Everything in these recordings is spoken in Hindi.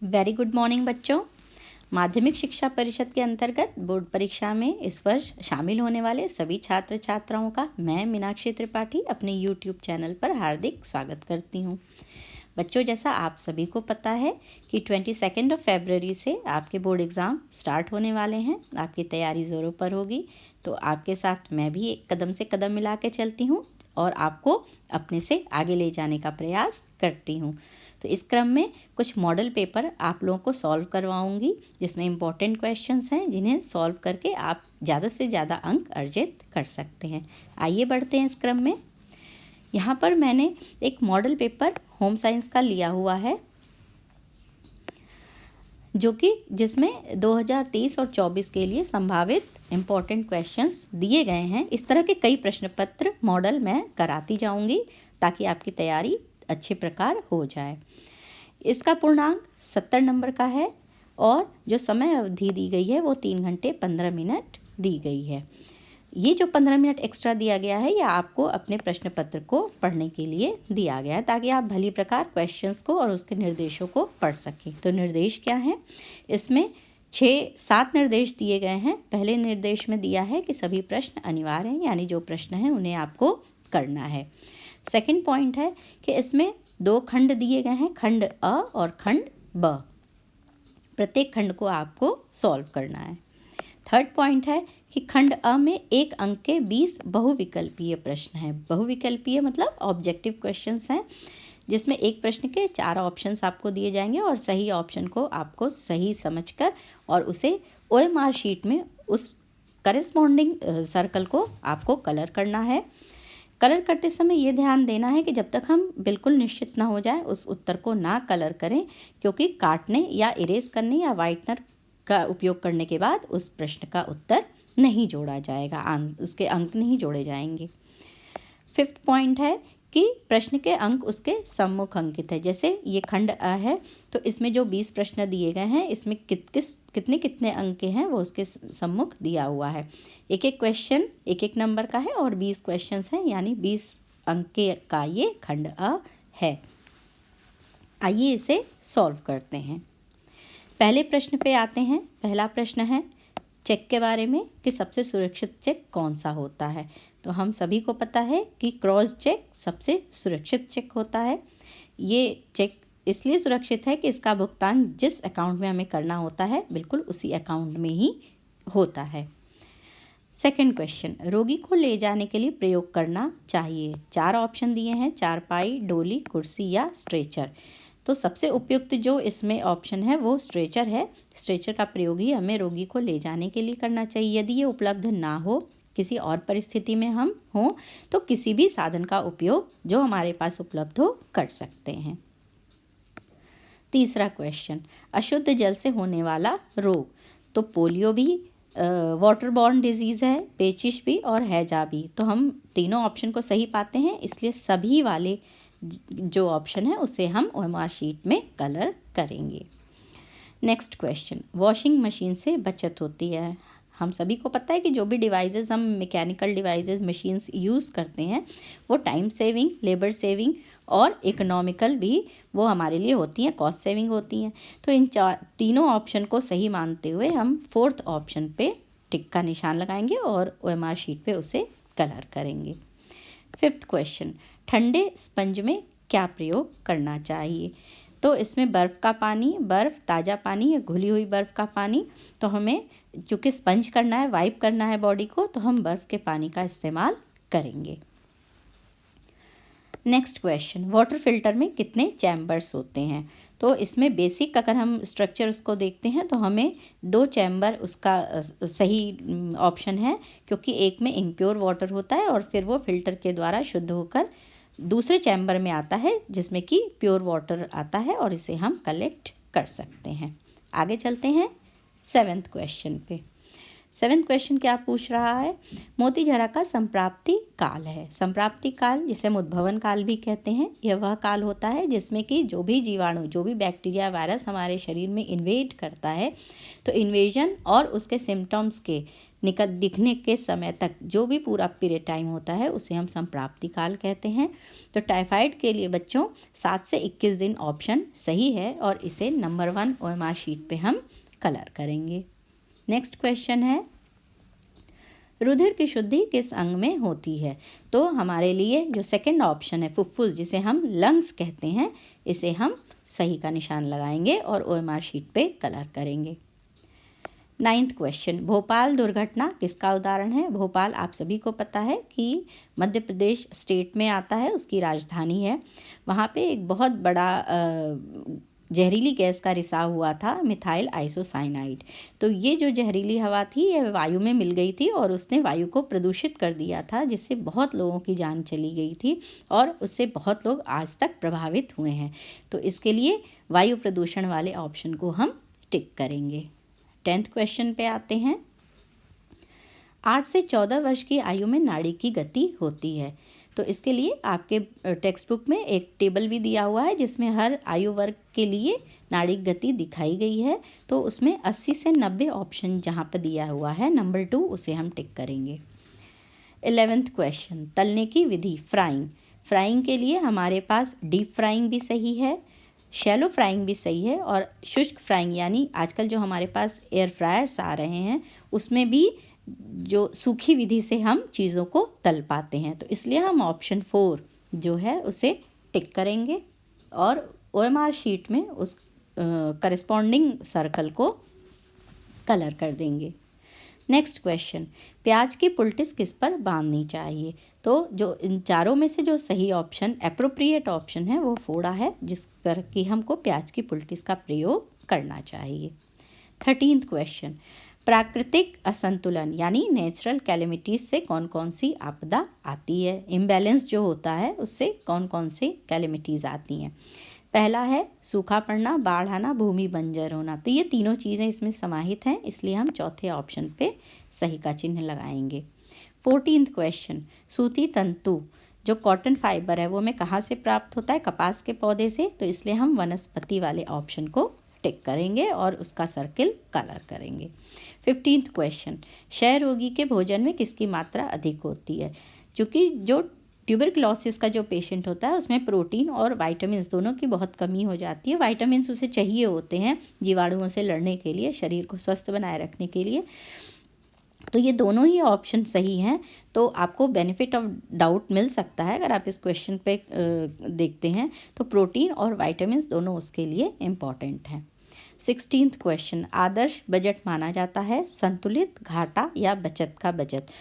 वेरी गुड मॉर्निंग बच्चों। माध्यमिक शिक्षा परिषद के अंतर्गत बोर्ड परीक्षा में इस वर्ष शामिल होने वाले सभी छात्र छात्राओं का मैं मीनाक्षी त्रिपाठी अपने यूट्यूब चैनल पर हार्दिक स्वागत करती हूँ। बच्चों, जैसा आप सभी को पता है कि 22 फरवरी से आपके बोर्ड एग्ज़ाम स्टार्ट होने वाले हैं। आपकी तैयारी ज़ोरों पर होगी, तो आपके साथ मैं भी एक कदम से कदम मिला के चलती हूँ और आपको अपने से आगे ले जाने का प्रयास करती हूँ। तो इस क्रम में कुछ मॉडल पेपर आप लोगों को सॉल्व करवाऊंगी, जिसमें इम्पॉर्टेंट क्वेश्चंस हैं जिन्हें सॉल्व करके आप ज़्यादा से ज़्यादा अंक अर्जित कर सकते हैं। आइए बढ़ते हैं इस क्रम में। यहाँ पर मैंने एक मॉडल पेपर होम साइंस का लिया हुआ है, जो कि जिसमें 2023 और 24 के लिए संभावित इम्पॉर्टेंट क्वेश्चंस दिए गए हैं। इस तरह के कई प्रश्न पत्र मॉडल मैं कराती जाऊंगी ताकि आपकी तैयारी अच्छे प्रकार हो जाए। इसका पूर्णांक 70 नंबर का है और जो समय अवधि दी गई है वो 3 घंटे 15 मिनट दी गई है। ये जो 15 मिनट एक्स्ट्रा दिया गया है, यह आपको अपने प्रश्न पत्र को पढ़ने के लिए दिया गया है ताकि आप भली प्रकार क्वेश्चंस को और उसके निर्देशों को पढ़ सकें। तो निर्देश क्या हैं? इसमें 6-7 निर्देश दिए गए हैं। पहले निर्देश में दिया है कि सभी प्रश्न अनिवार्य हैं, यानी जो प्रश्न हैं उन्हें आपको करना है। सेकंड पॉइंट है कि इसमें 2 खंड दिए गए हैं, खंड अ और खंड ब। प्रत्येक खंड को आपको सॉल्व करना है। थर्ड पॉइंट है कि खंड अ में 1 अंक के 20 बहुविकल्पीय प्रश्न हैं। बहुविकल्पीय मतलब ऑब्जेक्टिव क्वेश्चंस हैं, जिसमें एक प्रश्न के 4 ऑप्शंस आपको दिए जाएंगे और सही ऑप्शन को आपको सही समझकर और उसे OMR शीट में उस करेस्पॉन्डिंग सर्कल को आपको कलर करना है। कलर करते समय ये ध्यान देना है कि जब तक हम बिल्कुल निश्चित ना हो जाए उस उत्तर को ना कलर करें, क्योंकि काटने या इरेज करने या वाइटनर का उपयोग करने के बाद उस प्रश्न का उत्तर नहीं जोड़ा जाएगा, उसके अंक नहीं जोड़े जाएंगे। फिफ्थ पॉइंट है कि प्रश्न के अंक उसके सम्मुख अंकित है। जैसे ये खंड अ है, तो इसमें जो 20 प्रश्न दिए गए हैं, इसमें कितने कितने अंक के हैं वो उसके सम्मुख दिया हुआ है। एक एक क्वेश्चन 1-1 नंबर का है और 20 क्वेश्चंस हैं, यानी 20 अंक का ये खंड अ है। आइए इसे सॉल्व करते हैं। पहले प्रश्न पे आते हैं। पहला प्रश्न है चेक के बारे में कि सबसे सुरक्षित चेक कौन सा होता है। तो हम सभी को पता है कि क्रॉस चेक सबसे सुरक्षित चेक होता है। ये चेक इसलिए सुरक्षित है कि इसका भुगतान जिस अकाउंट में हमें करना होता है बिल्कुल उसी अकाउंट में ही होता है। सेकंड क्वेश्चन, रोगी को ले जाने के लिए प्रयोग करना चाहिए। 4 ऑप्शन दिए हैं, चारपाई, डोली, कुर्सी या स्ट्रेचर। तो सबसे उपयुक्त जो इसमें ऑप्शन है वो स्ट्रेचर है। स्ट्रेचर का प्रयोग ही हमें रोगी को ले जाने के लिए करना चाहिए। यदि ये उपलब्ध ना हो, किसी और परिस्थिति में हम हों, तो किसी भी साधन का उपयोग जो हमारे पास उपलब्ध हो कर सकते हैं। तीसरा क्वेश्चन, अशुद्ध जल से होने वाला रोग। तो पोलियो भी वाटर बॉर्न डिजीज़ है, पेचिश भी और हैजा भी। तो हम तीनों ऑप्शन को सही पाते हैं, इसलिए सभी वाले जो ऑप्शन है उसे हम OMR शीट में कलर करेंगे। नेक्स्ट क्वेश्चन, वॉशिंग मशीन से बचत होती है। हम सभी को पता है कि जो भी डिवाइसेस हम मैकेनिकल डिवाइसेस मशीन्स यूज़ करते हैं वो टाइम सेविंग, लेबर सेविंग और इकोनॉमिकल भी वो हमारे लिए होती हैं, कॉस्ट सेविंग होती हैं। तो इन तीनों ऑप्शन को सही मानते हुए हम 4th ऑप्शन पे टिक का निशान लगाएंगे और OMR शीट पे उसे कलर करेंगे। 5th क्वेश्चन, ठंडे स्पंज में क्या प्रयोग करना चाहिए। तो इसमें बर्फ़ का पानी, बर्फ़, ताज़ा पानी या घुली हुई बर्फ़ का पानी। तो हमें चूँकि स्पंज करना है, वाइप करना है बॉडी को, तो हम बर्फ़ के पानी का इस्तेमाल करेंगे। नेक्स्ट क्वेश्चन, वाटर फिल्टर में कितने चैम्बर्स होते हैं। तो इसमें बेसिक अगर हम स्ट्रक्चर उसको देखते हैं तो हमें 2 चैम्बर उसका सही ऑप्शन है, क्योंकि एक में इम्प्योर वाटर होता है और फिर वो फिल्टर के द्वारा शुद्ध होकर दूसरे चैम्बर में आता है जिसमें कि प्योर वाटर आता है और इसे हम कलेक्ट कर सकते हैं। आगे चलते हैं 7th क्वेश्चन पे। 7th क्वेश्चन क्या पूछ रहा है, मोतीझरा का संप्राप्ति काल है। संप्राप्ति काल जिसे हम उद्भवन काल भी कहते हैं, यह वह काल होता है जिसमें कि जो भी जीवाणु, जो भी बैक्टीरिया, वायरस हमारे शरीर में इन्वेड करता है, तो इन्वेजन और उसके सिम्टम्स के निकट दिखने के समय तक जो भी पूरा पीरियड टाइम होता है उसे हम संप्राप्ति काल कहते हैं। तो टाइफाइड के लिए बच्चों 7 से 21 दिन ऑप्शन सही है और इसे नंबर 1 OMR शीट पे हम कलर करेंगे। नेक्स्ट क्वेश्चन है, रुधिर की शुद्धि किस अंग में होती है। तो हमारे लिए जो सेकंड ऑप्शन है फुफ्फुस, जिसे हम लंग्स कहते हैं, इसे हम सही का निशान लगाएंगे और OMR शीट पे कलर करेंगे। 9th क्वेश्चन, भोपाल दुर्घटना किसका उदाहरण है। भोपाल आप सभी को पता है कि मध्य प्रदेश स्टेट में आता है, उसकी राजधानी है। वहाँ पे एक बहुत बड़ा जहरीली गैस का रिसाव हुआ था, मिथाइल आइसोसाइनाइड। तो ये जो जहरीली हवा थी यह वायु में मिल गई थी और उसने वायु को प्रदूषित कर दिया था, जिससे बहुत लोगों की जान चली गई थी और उससे बहुत लोग आज तक प्रभावित हुए हैं। तो इसके लिए वायु प्रदूषण वाले ऑप्शन को हम टिक करेंगे। 10th क्वेश्चन पे आते हैं, 8 से 14 वर्ष की आयु में नाड़ी की गति होती है। तो इसके लिए आपके टेक्स्ट बुक में एक टेबल भी दिया हुआ है जिसमें हर आयु वर्ग के लिए नाड़ी गति दिखाई गई है। तो उसमें 80 से 90 ऑप्शन जहाँ पर दिया हुआ है नंबर 2 उसे हम टिक करेंगे। 11th क्वेश्चन, तलने की विधि फ्राइंग। फ्राइंग के लिए हमारे पास डीप फ्राइंग भी सही है, शैलो फ्राइंग भी सही है और शुष्क फ्राइंग यानी आजकल जो हमारे पास एयर फ्रायर्स आ रहे हैं उसमें भी जो सूखी विधि से हम चीज़ों को तल पाते हैं। तो इसलिए हम ऑप्शन 4 जो है उसे टिक करेंगे और OMR शीट में उस करस्पॉन्डिंग सर्कल को कलर कर देंगे। नेक्स्ट क्वेश्चन, प्याज की पुलटिस किस पर बांधनी चाहिए। तो जो इन चारों में से जो सही ऑप्शन एप्रोप्रिएट ऑप्शन है वो फोड़ा है, जिस पर कि हमको प्याज की पुलटिस का प्रयोग करना चाहिए। 13th क्वेश्चन, प्राकृतिक असंतुलन यानी नेचुरल कैलेमिटीज से कौन कौन सी आपदा आती है। इम्बैलेंस जो होता है उससे कौन कौन से कैलेमिटीज़ आती हैं। पहला है सूखा पड़ना, बाढ़ आना, भूमि बंजर होना। तो ये तीनों चीज़ें इसमें समाहित हैं, इसलिए हम चौथे ऑप्शन पे सही का चिन्ह लगाएंगे। 14th क्वेश्चन, सूती तंतु जो कॉटन फाइबर है वो हमें कहाँ से प्राप्त होता है, कपास के पौधे से। तो इसलिए हम वनस्पति वाले ऑप्शन को टिक करेंगे और उसका सर्किल कलर करेंगे। 15th क्वेश्चन, क्षय रोगी के भोजन में किसकी मात्रा अधिक होती है। क्योंकि जो ट्यूबरक्लोसिस का जो पेशेंट होता है उसमें प्रोटीन और वाइटामिन्स दोनों की बहुत कमी हो जाती है। वाइटामिन्स उसे चाहिए होते हैं जीवाणुओं से लड़ने के लिए, शरीर को स्वस्थ बनाए रखने के लिए। तो ये दोनों ही ऑप्शन सही हैं। तो आपको बेनिफिट ऑफ डाउट मिल सकता है अगर आप इस क्वेश्चन पे देखते हैं तो प्रोटीन और वाइटामिन्स दोनों उसके लिए इम्पॉर्टेंट हैं। 16th क्वेश्चन, आदर्श बजट माना जाता है संतुलित, घाटा या बचत का बजट।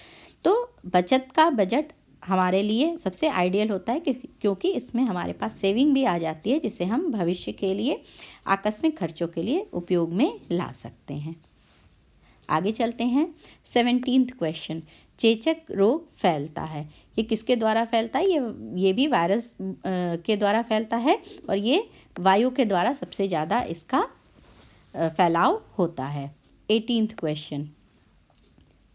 तो बचत का बजट हमारे लिए सबसे आइडियल होता है क्योंकि इसमें हमारे पास सेविंग भी आ जाती है जिसे हम भविष्य के लिए आकस्मिक खर्चों के लिए उपयोग में ला सकते हैं। आगे चलते हैं। 17th क्वेश्चन, चेचक रोग फैलता है, ये किसके द्वारा फैलता है। ये भी वायरस के द्वारा फैलता है और ये वायु के द्वारा सबसे ज़्यादा इसका फैलाव होता है। 18th क्वेश्चन,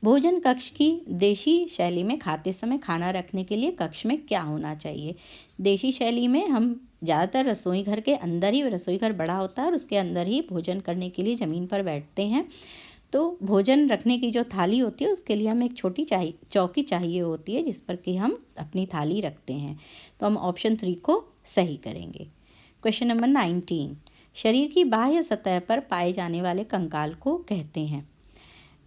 भोजन कक्ष की देशी शैली में खाते समय खाना रखने के लिए कक्ष में क्या होना चाहिए। देशी शैली में हम ज़्यादातर रसोई घर के अंदर ही, रसोई घर बड़ा होता है और उसके अंदर ही भोजन करने के लिए ज़मीन पर बैठते हैं। तो भोजन रखने की जो थाली होती है उसके लिए हमें एक छोटी चौकी चाहिए होती है जिस पर कि हम अपनी थाली रखते हैं। तो हम ऑप्शन 3 को सही करेंगे। क्वेश्चन नंबर 19, शरीर की बाह्य सतह पर पाए जाने वाले कंकाल को कहते हैं।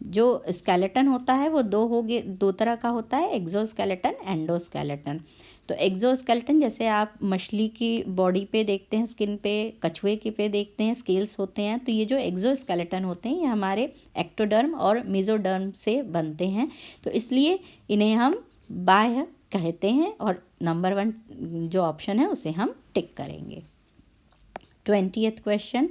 जो स्केलेटन होता है वो दो तरह का होता है, एक्सोस्केलेटन, एंडोस्केलेटन। तो एक्सोस्केलेटन जैसे आप मछली की बॉडी पे देखते हैं, स्किन पे, कछुए के पे देखते हैं स्केल्स होते हैं। तो ये जो एक्सोस्केलेटन होते हैं ये हमारे एक्टोडर्म और मेसोडर्म से बनते हैं। तो इसलिए इन्हें हम बाह्य कहते हैं और नंबर 1 जो ऑप्शन है उसे हम टिक करेंगे। 20th क्वेश्चन,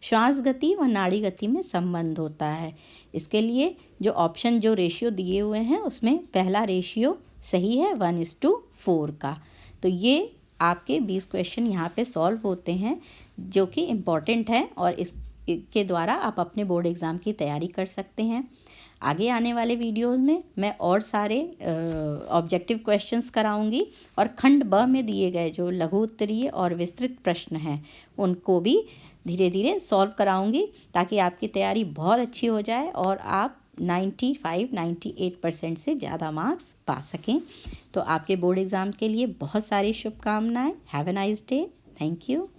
श्वास गति व नाड़ी गति में संबंध होता है। इसके लिए जो ऑप्शन जो रेशियो दिए हुए हैं उसमें पहला रेशियो सही है 1:4 का। तो ये आपके 20 क्वेश्चन यहाँ पे सॉल्व होते हैं जो कि इम्पॉर्टेंट है और इस के द्वारा आप अपने बोर्ड एग्ज़ाम की तैयारी कर सकते हैं। आगे आने वाले वीडियोस में मैं और सारे ऑब्जेक्टिव क्वेश्चंस कराऊंगी और खंड ब में दिए गए जो लघु उत्तरीय और विस्तृत प्रश्न हैं उनको भी धीरे धीरे सॉल्व कराऊंगी, ताकि आपकी तैयारी बहुत अच्छी हो जाए और आप 95-98% से ज़्यादा मार्क्स पा सकें। तो आपके बोर्ड एग्ज़ाम के लिए बहुत सारी शुभकामनाएं। Have a nice day. Thank you.